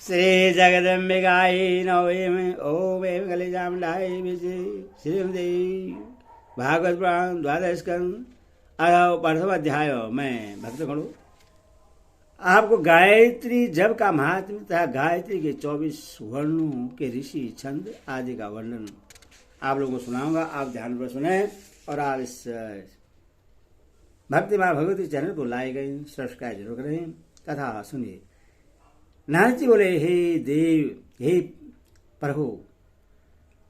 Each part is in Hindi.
श्री जगदम्बिकायै नमः। ओम एवं कलिजामलाय विजय श्रीमदेवी भागवत पुराण द्वादश स्कंद प्रथम अध्याय में भक्तगणों आपको गायत्री जप का महात्म्य तथा गायत्री के 24 वर्णों के ऋषि छंद आदि का वर्णन आप लोगों को सुनाऊंगा। आप ध्यान पर सुने और आप इस भक्ति माँ भगवती चैनल को लाइक करें, सब्सक्राइब जरूर करें तथा सुनिए। नारद जी बोले, हे देव, हे प्रभु,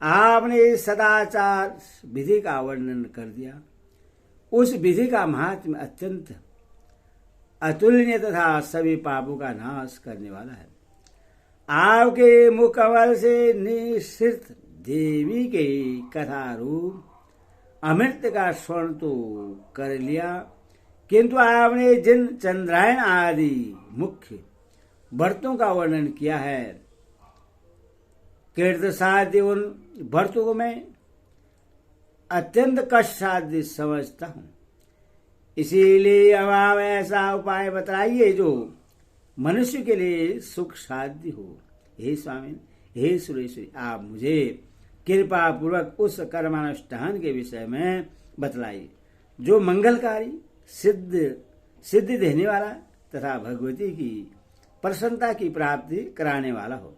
आपने सदाचार विधि का वर्णन कर दिया। उस विधि का महात्म्य अत्यंत अतुलनीय तथा सभी पापों का नाश करने वाला है। आपके मुख कमल से निसृत देवी के कथा रूप अमृत का स्वर्ण तो कर लिया, किंतु आपने जिन चंद्रायन आदि मुख्य व्रतों का वर्णन किया है, कीर्त साध्य उन व्रतों को मैं अत्यंत कष्ट साध्य समझता हूं। इसीलिए अब आप ऐसा उपाय बताइए जो मनुष्य के लिए सुख साध्य हो। हे स्वामी, हे सुरेश्वरी, आप मुझे कृपा पूर्वक उस कर्मानुष्ठान के विषय में बतलाइए जो मंगलकारी, सिद्धि देने वाला तथा भगवती की प्रसन्नता की प्राप्ति कराने वाला हो।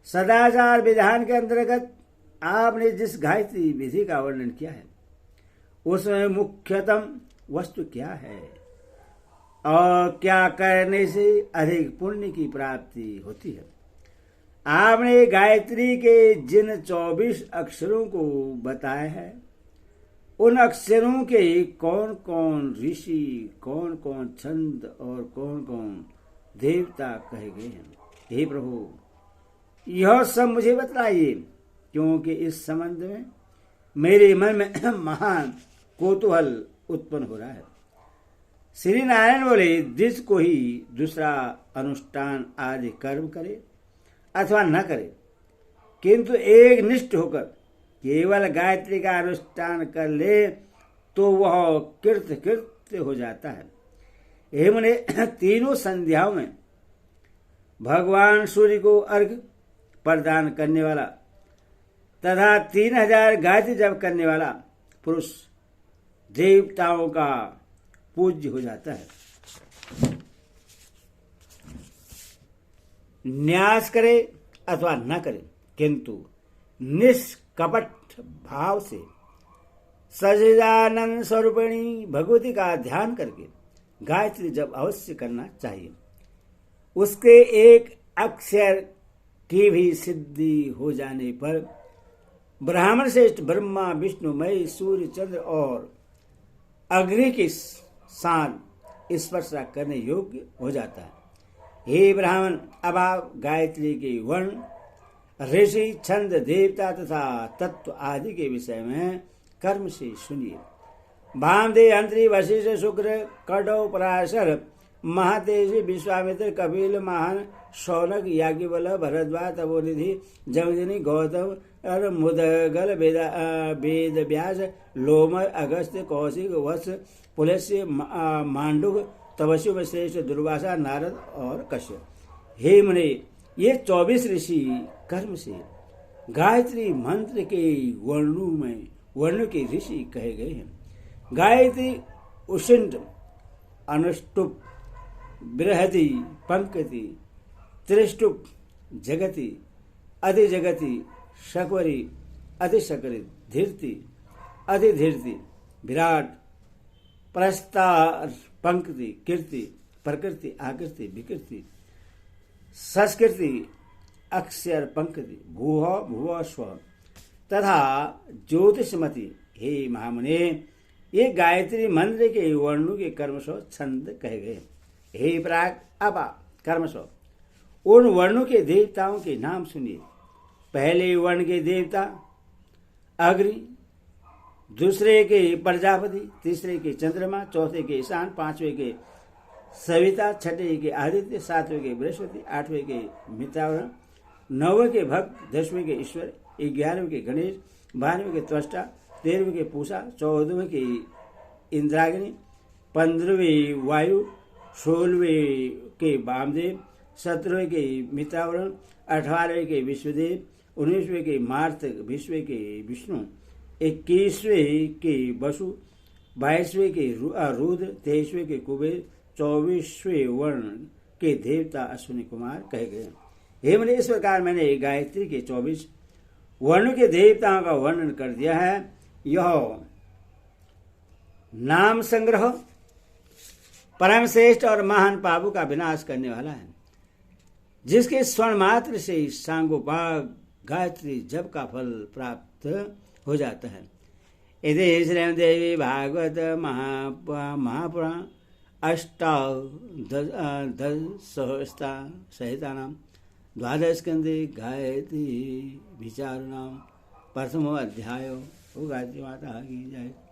सदाचार विधान के अंतर्गत आपने जिस गायत्री विधि का वर्णन किया है उसमें मुख्यतम वस्तु क्या है और क्या करने से अधिक पुण्य की प्राप्ति होती है। आपने गायत्री के जिन 24 अक्षरों को बताया है, उन अक्षरों के कौन कौन ऋषि, कौन कौन छंद और कौन कौन देवता कहे गए हैं। हे प्रभु, यह सब मुझे बतलाइए, क्योंकि इस संबंध में मेरे मन में महान कौतूहल उत्पन्न हो रहा है। श्री नारायण बोले, जिसको ही दूसरा अनुष्ठान आदि कर्म करे अथवा न करे, किंतु एक निष्ठ होकर केवल गायत्री का अनुष्ठान कर ले तो वह कृत्य हो जाता है। एवं तीनों संध्याओं में भगवान सूर्य को अर्घ्य प्रदान करने वाला तथा 3000 गायत्री जप करने वाला पुरुष देवताओं का पूज्य हो जाता है। न्यास करे अथवा न करे, किंतु निष्कपट भाव से सच्चिदानंद स्वरूपिणी भगवती का ध्यान करके गायत्री जप अवश्य करना चाहिए। उसके एक अक्षर की भी सिद्धि हो जाने पर ब्राह्मण श्रेष्ठ ब्रह्मा, विष्णु, महेश, सूर्य, चंद्र और अग्नि के साथ स्पर्श करने योग्य हो जाता है। हे ब्राह्मण, अब आप गायत्री के वर्ण, ऋषि, छंद, देवता तथा तत्व आदि के विषय में कर्म से सुनिए। वामदेव, अंत्री, वशिष्ठ, शुक्र, कटौ, पराशर, महातेजी, विश्वामित्र, कपिल, महान, शौनक, याज्ञवल्क्य, भरद्वाज, तपोनिधि, जमदग्नि, गौतम, मुदगल, वेद व्यास, लोमर, अगस्त्य, कौशिक, वत्स, पुलस्त्य, मांडुक, तपस्वी श्रेष्ठ, दुर्वासा, नारद और कश्यप। हे मुने, ये 24 ऋषि कर्म से गायत्री मंत्र के वर्णों के ऋषि कहे गए हैं। गायत्री उशिष्ट, अनुष्टुप, बृहति, पंक्ति, त्रिष्टुप, जगति, अधिजगति, शकवरी, अधिशकरी, धीर्ति, अधिधीर्ति, विराट, प्रस्तार, पंक्ति, कीर्ति, प्रकृति, आकृति, विकृति, संस्कृति, अक्षर, पंक्ति, भूह, भुव, स्व तथा ज्योतिषमति। हे महामुने, ये गायत्री मंत्र के वर्णों के कर्मशो छंद कहे गए। हे प्राग, अब कर्मशो उन वर्णों के देवताओं के नाम सुनिए। पहले वर्ण के देवता अग्नि, दूसरे के प्रजापति, तीसरे के चंद्रमा, चौथे के ईशान, पांचवें के सविता, छठे के आदित्य, सातवें के बृहस्पति, आठवें के मित्रावरण, नौवें के भक्त, 10वें के ईश्वर, 11वें के गणेश, 12वें के त्वष्टा, 13वें के पूषा, 14वें के इंद्राग्नि, 15वें वायु, 16वें के वामदेव, 17वें के मित्रावरण, 18वें के विश्वदेव, 19वें के मार्तक, 20वें के विष्णु, 21वें के वसु, 22वें के रुद्र, 23वें के कुबेर, 24वें वर्ण के देवता अश्विनी कुमार कहे गए। हे मुनि, इस प्रकार मैंने गायत्री के 24 वर्णों के देवताओं का वर्णन कर दिया है। यह नाम संग्रह परम श्रेष्ठ और महान पापों का विनाश करने वाला है, जिसके स्वर्ण मात्र से सांगोपांग गायत्री जप का फल प्राप्त हो जाता है। इति श्रीमद् देवी भागवत महापुराण अष्टादशसहस्रनाम द्वादश स्कंदे गायत्री विचार नाम प्रथमो अध्याय। गायत्री माता की जय।